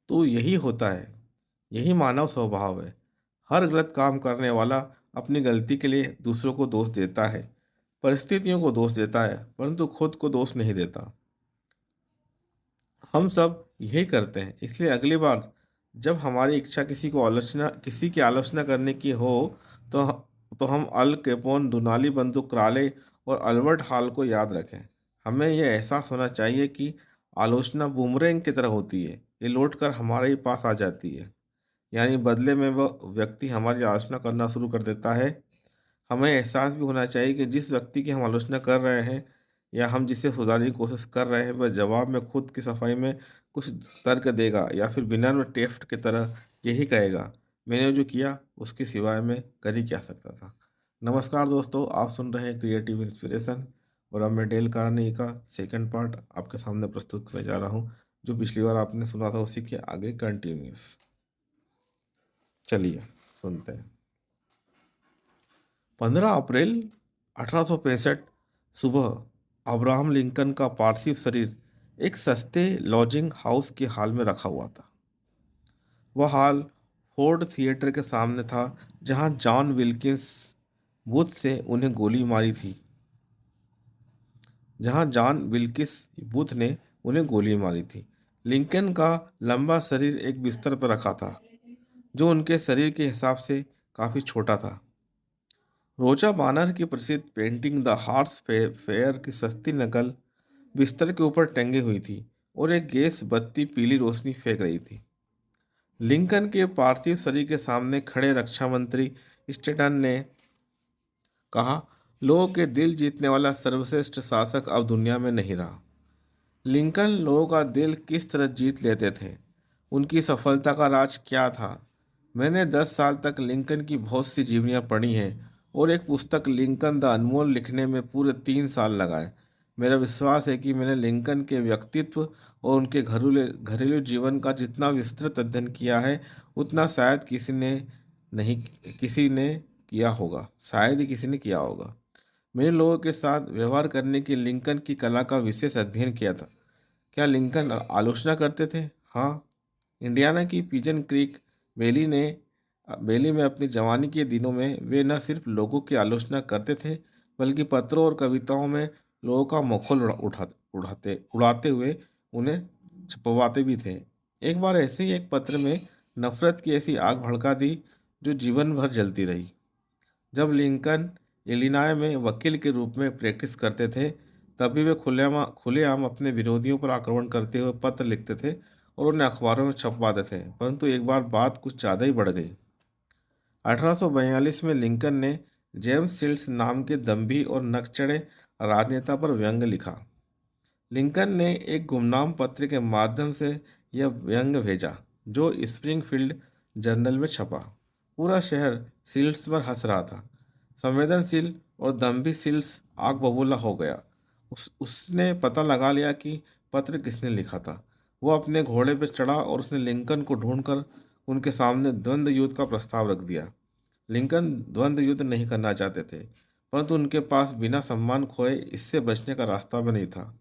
तो यही होता है, यही मानव स्वभाव है। हर गलत काम करने वाला अपनी गलती के लिए दूसरों को दोष देता है, परिस्थितियों को दोष देता है, परंतु खुद को दोष नहीं देता। हम सब यही करते हैं। इसलिए अगली बार जब हमारी इच्छा किसी की आलोचना करने की हो, तो तो हम अल कैपोन, दुनाली बंदूक राले और अल्बर्ट हॉल को याद रखें। हमें यह एहसास होना चाहिए कि आलोचना बूमरैंग की तरह होती है, ये लौटकर हमारे ही पास आ जाती है। यानी बदले में वह व्यक्ति हमारी आलोचना करना शुरू कर देता है। हमें एहसास भी होना चाहिए कि जिस व्यक्ति की हम आलोचना कर रहे हैं या हम जिसे सुधारने की कोशिश कर रहे हैं, वह जवाब में खुद की सफाई में कुछ तर्क देगा या फिर विनम्र टेस्ट की तरह यही कहेगा, मैंने जो किया उसके सिवाय मैं कर ही क्या सकता था। नमस्कार दोस्तों, आप सुन रहे हैं क्रिएटिव इंस्पिरेशन और अब मैं डेल कार्नेगी का सेकंड पार्ट आपके सामने प्रस्तुत करने जा रहा हूँ, जो पिछली बार आपने सुना था उसी के आगे कंटिन्यूस। चलिए सुनते हैं। 15 अप्रैल 1865 सुबह अब्राहम लिंकन का पार्थिव शरीर एक सस्ते लॉजिंग हाउस के हॉल में रखा हुआ था। वह हॉल फोर्ड थिएटर के सामने था, जहां जॉन विल्किंस बूथ से उन्हें गोली मारी थी जहां जॉन विल्किस बूथ ने उन्हें गोली मारी थी। लिंकन का लंबा शरीर एक बिस्तर पर रखा था, जो उनके शरीर के हिसाब से काफी छोटा था। रोजा बानर की प्रसिद्ध पेंटिंग द हॉर्स फेयर की सस्ती नकल बिस्तर के ऊपर टंगी हुई थी और एक गैस बत्ती पीली रोशनी फेंक रही थी। लिंकन के पार्थिव शरीर के सामने खड़े रक्षा मंत्री स्टेटन ने कहा, लोगों के दिल जीतने वाला सर्वश्रेष्ठ शासक अब दुनिया में नहीं रहा। लिंकन लोगों का दिल किस तरह जीत लेते थे, उनकी सफलता का राज क्या था? मैंने 10 साल तक लिंकन की बहुत सी जीवनियां पढ़ी हैं और एक पुस्तक लिंकन द अनमोल लिखने में पूरे 3 साल लगाए। मेरा विश्वास है कि मैंने लिंकन के व्यक्तित्व और उनके घरेलू घरेलू जीवन का जितना विस्तृत अध्ययन किया है, उतना शायद किसी ने किया होगा, शायद ही किसी ने किया होगा। मैंने लोगों के साथ व्यवहार करने की लिंकन की कला का विशेष अध्ययन किया था। क्या लिंकन आलोचना करते थे? हाँ। इंडियाना की पिजन क्रीक वैली ने वैली में अपनी जवानी के दिनों में वे न सिर्फ लोगों की आलोचना करते थे, बल्कि पत्रों और कविताओं में लोगों का मखौल उड़ाते हुए उन्हें छपवाते भी थे। एक बार ऐसे ही एक पत्र में नफरत की ऐसी आग भड़का दी जो जीवन भर जलती रही। जब लिंकन इलिनॉय में वकील के रूप में प्रैक्टिस करते थे, तभी वे खुलेआम अपने विरोधियों पर आक्रमण करते हुए पत्र लिखते थे और उन्हें अखबारों में छपवाते थे। परंतु एक बार बात कुछ ज़्यादा ही बढ़ गई। 1842 में लिंकन ने जेम्स सिल्स नाम के दंभी और नकचढ़े राजनेता पर व्यंग्य लिखा। लिंकन ने एक गुमनाम पत्र के माध्यम से यह व्यंग्य भेजा, जो स्प्रिंगफील्ड जर्नल में छपा। पूरा शहर सिल्स पर हंस रहा था। संवेदनशील और दम्भी सिल्स आग बबूला हो गया। उसने पता लगा लिया कि पत्र किसने लिखा था। वो अपने घोड़े पर चढ़ा और उसने लिंकन को ढूंढकर उनके सामने द्वंद्व युद्ध का प्रस्ताव रख दिया। लिंकन द्वंद्व युद्ध नहीं करना चाहते थे, परंतु उनके पास बिना सम्मान खोए इससे बचने का रास्ता भी नहीं था।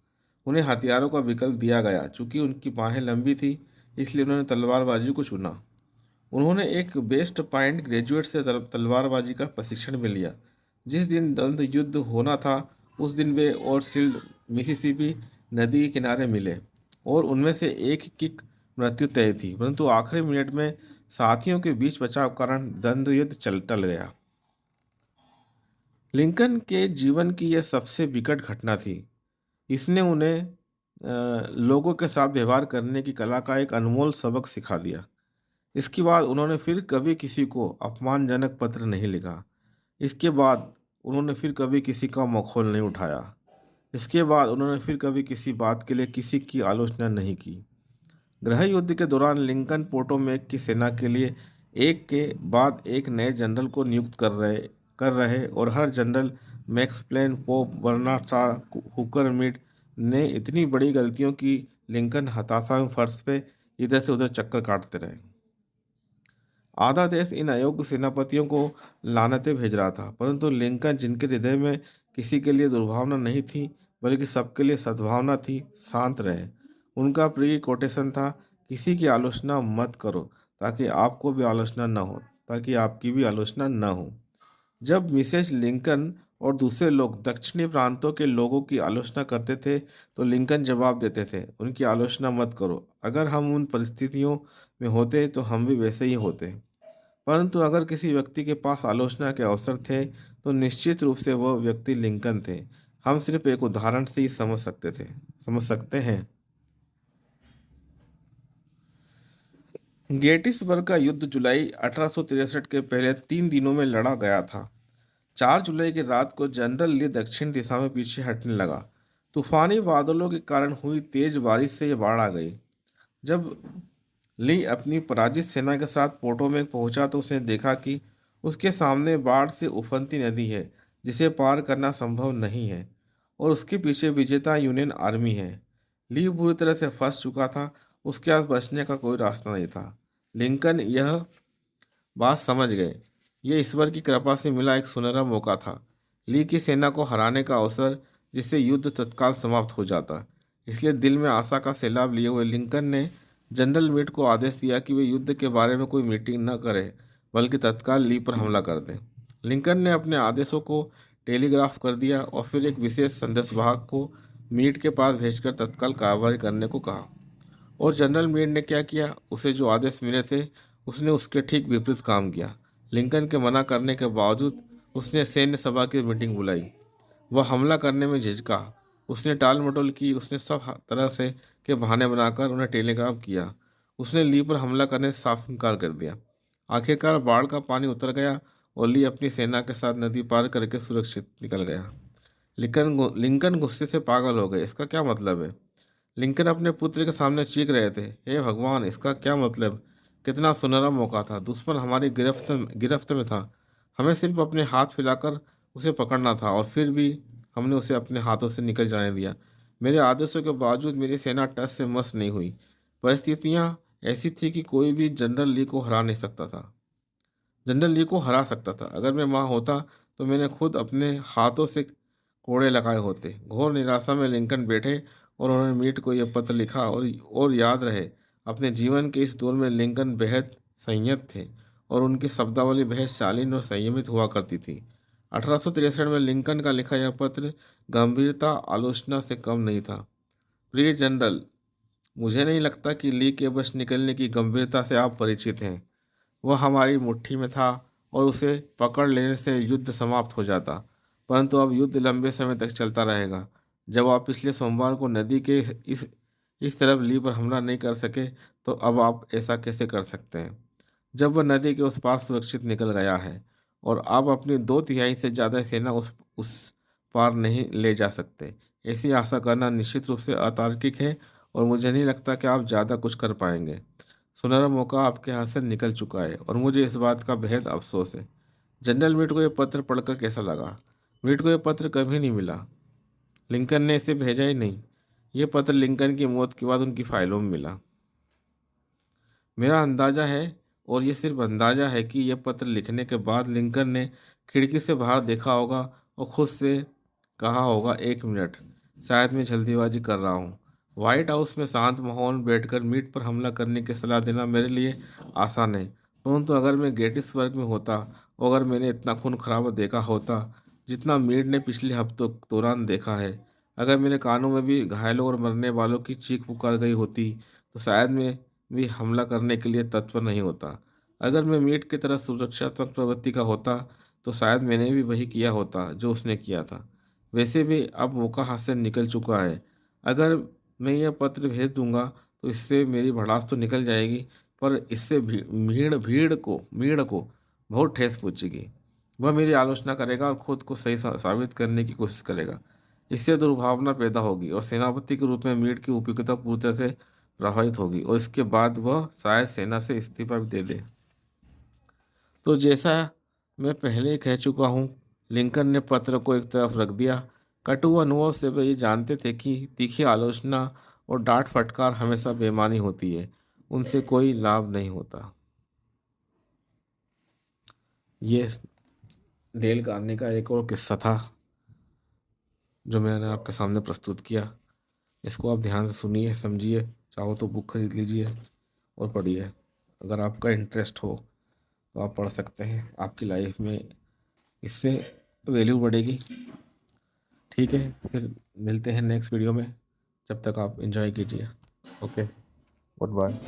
उन्हें हथियारों का विकल्प दिया गया। चूंकि उनकी बाहें लंबी थी, इसलिए उन्होंने तलवारबाजी को चुना। उन्होंने एक वेस्ट पॉइंट ग्रेजुएट से तलवारबाजी का प्रशिक्षण भी लिया। जिस दिन द्वंद्व युद्ध होना था, उस दिन वे और सिल्ड मिसिसिपी नदी के किनारे मिले और उनमें से एक की मृत्यु तय थी, परंतु आखिरी मिनट में साथियों के बीच बचाव कारण द्वंद्व युद्ध टल गया। लिंकन के जीवन की यह सबसे विकट घटना थी। इसने उन्हें लोगों के साथ व्यवहार करने की कला का एक अनमोल सबक सिखा दिया। इसके बाद उन्होंने फिर कभी किसी को अपमानजनक पत्र नहीं लिखा। इसके बाद उन्होंने फिर कभी किसी का मखौल नहीं उठाया। इसके बाद उन्होंने फिर कभी किसी बात के लिए किसी की आलोचना नहीं की। गृह युद्ध के दौरान लिंकन पोटोमेक की सेना के लिए एक के बाद एक नए जनरल को नियुक्त कर रहे और हर general Max Planck, Pope, Bernard Shaw, Hooker Mead ने इतनी बड़ी गलतियों की। लिंकन हताशा में फर्श पे इधर से उधर चक्कर काटते रहे। आधा देश इन अयोग्य सेनापतियों को लानतें भेज रहा था, परंतु लिंकन, जिनके हृदय में किसी के लिए दुर्भावना नहीं थी बल्कि सबके लिए सद्भावना थी, शांत रहे। उनका प्रिय कोटेशन था किसी की आलोचना मत करो ताकि आपको भी आलोचना न हो, ताकि आपकी भी आलोचना न हो। जब मिसेस लिंकन और दूसरे लोग दक्षिणी प्रांतों के लोगों की आलोचना करते थे तो लिंकन जवाब देते थे, उनकी आलोचना मत करो। अगर हम उन परिस्थितियों में होते तो हम भी वैसे ही होते। परंतु अगर किसी व्यक्ति के पास आलोचना के अवसर थे तो निश्चित रूप से वह व्यक्ति लिंकन थे। हम सिर्फ एक उदाहरण से ही समझ सकते हैं। गेटिसबर्ग का युद्ध जुलाई 1863 के पहले 3 दिनों में लड़ा गया था। 4 जुलाई की रात को जनरल ली दक्षिण दिशा में पीछे हटने लगा। तूफानी बादलों के कारण हुई तेज बारिश से ये बाढ़ आ गई। जब ली अपनी पराजित सेना के साथ पोटोमेक पहुंचा तो उसने देखा कि उसके सामने बाढ़ से उफनती नदी है जिसे पार करना संभव नहीं है, और उसके पीछे विजेता यूनियन आर्मी है। ली बुरी तरह से फंस चुका था, उसके पास बचने का कोई रास्ता नहीं था। लिंकन यह बात समझ गए। ये ईश्वर की कृपा से मिला एक सुनहरा मौका था, ली की सेना को हराने का अवसर, जिससे युद्ध तत्काल समाप्त हो जाता। इसलिए दिल में आशा का सैलाब लिए हुए लिंकन ने जनरल मीट को आदेश दिया कि वे युद्ध के बारे में कोई मीटिंग न करें, बल्कि तत्काल ली पर हमला कर दें। लिंकन ने अपने आदेशों को टेलीग्राफ कर दिया और फिर एक विशेष संदेशवाहक को मीट के पास भेजकर तत्काल कार्रवाई करने को कहा। और जनरल मीड ने क्या किया, उसे जो आदेश मिले थे उसने उसके ठीक विपरीत काम किया। लिंकन के मना करने के बावजूद उसने सैन्य सभा की मीटिंग बुलाई। वह हमला करने में झिझका, उसने टाल मटोल की, उसने सब तरह से के बहाने बनाकर उन्हें टेलीग्राफ किया। उसने ली पर हमला करने से साफ इनकार कर दिया। आखिरकार बाढ़ का पानी उतर गया और ली अपनी सेना के साथ नदी पार करके सुरक्षित निकल गया। लिंकन गुस्से से पागल हो गए। इसका क्या मतलब है? लिंकन अपने पुत्र के सामने चीख रहे थे, हे भगवान, इसका क्या मतलब? कितना सुनहरा मौका था, दुश्मन हमारी गिरफ्त में था। हमें सिर्फ अपने हाथ फैलाकर उसे पकड़ना था और फिर भी हमने उसे अपने हाथों से निकल जाने दिया। मेरे आदेशों के बावजूद मेरी सेना टस से मस नहीं हुई। परिस्थितियां ऐसी थी कि कोई भी जनरल ली को हरा नहीं सकता था। जनरल ली को हरा सकता था। अगर मैं वहां होता तो मैंने खुद अपने हाथों से कोड़े लगाए होते। घोर निराशा में लिंकन बैठे और उन्होंने मीट को यह पत्र लिखा। और याद रहे, अपने जीवन के इस दौर में लिंकन बेहद संयत थे और उनकी शब्दावली बेहद शालीन और संयमित हुआ करती थी। 1863 में लिंकन का लिखा यह पत्र गंभीरता आलोचना से कम नहीं था। प्रिय जनरल, मुझे नहीं लगता कि ली के बस निकलने की गंभीरता से आप परिचित हैं। वह हमारी मुट्ठी में था और उसे पकड़ लेने से युद्ध समाप्त हो जाता। परंतु अब युद्ध लंबे समय तक चलता रहेगा। जब आप पिछले सोमवार को नदी के इस तरफ ली पर हमला नहीं कर सके तो अब आप ऐसा कैसे कर सकते हैं, जब वह नदी के उस पार सुरक्षित निकल गया है और आप अपनी 2/3 से ज़्यादा सेना उस पार नहीं ले जा सकते? ऐसी आशा करना निश्चित रूप से अतार्किक है और मुझे नहीं लगता कि आप ज़्यादा कुछ कर पाएंगे। सुनहरा मौका आपके हाथ से निकल चुका है और मुझे इस बात का बेहद अफसोस है। जनरल मीट को यह पत्र पढ़कर कैसा लगा? मीट को यह पत्र कभी नहीं मिला। लिंकन ने इसे भेजा ही नहीं। यह पत्र लिंकन की मौत के बाद उनकी फाइलों में मिला। मेरा अंदाजा है, और यह सिर्फ अंदाजा है, कि यह पत्र लिखने के बाद लिंकन ने खिड़की से बाहर देखा होगा और खुद से कहा होगा, 1 मिनट, शायद मैं जल्दीबाजी कर रहा हूँ। व्हाइट हाउस में शांत माहौल में बैठकर मीट पर हमला करने की सलाह देना मेरे लिए आसान है। परंतु अगर मैं गेटिसबर्ग में होता और अगर मैंने इतना खून खराबा देखा होता जितना मीट ने पिछले हफ्तों के दौरान देखा है, अगर मेरे कानों में भी घायलों और मरने वालों की चीख पुकार गई होती, तो शायद मैं भी हमला करने के लिए तत्पर नहीं होता। अगर मैं मीट की तरह सुरक्षात्मक प्रवृत्ति का होता तो शायद मैंने भी वही किया होता जो उसने किया था। वैसे भी अब मौका हाथ से निकल चुका है। अगर मैं यह पत्र भेज दूंगा तो इससे मेरी भड़ास तो निकल जाएगी, पर इससे भीड़ को बहुत ठेस पहुंचेगी। वह मेरी आलोचना करेगा और खुद को सही साबित करने की कोशिश करेगा। इससे दुर्भावना पैदा होगी और सेनापति के रूप में मीट की उपयोगिता पूरी तरह से प्रभावित होगी और इसके बाद वह शायद सेना से इस्तीफा भी दे दे। तो जैसा मैं पहले ही कह चुका हूँ, लिंकन ने पत्र को एक तरफ रख दिया। कटु अनुभव से वे ये जानते थे कि तीखी आलोचना और डांट फटकार हमेशा बेमानी होती है, उनसे कोई लाभ नहीं होता। ये डेल कार्ने का एक और किस्सा था जो मैंने आपके सामने प्रस्तुत किया। इसको आप ध्यान से सुनिए, समझिए, चाहो तो बुक खरीद लीजिए। और पढ़िए। अगर आपका इंटरेस्ट हो तो आप पढ़ सकते हैं, आपकी लाइफ में इससे वैल्यू बढ़ेगी। ठीक है, फिर मिलते हैं नेक्स्ट वीडियो में। जब तक आप एंजॉय कीजिए। Okay, good bye.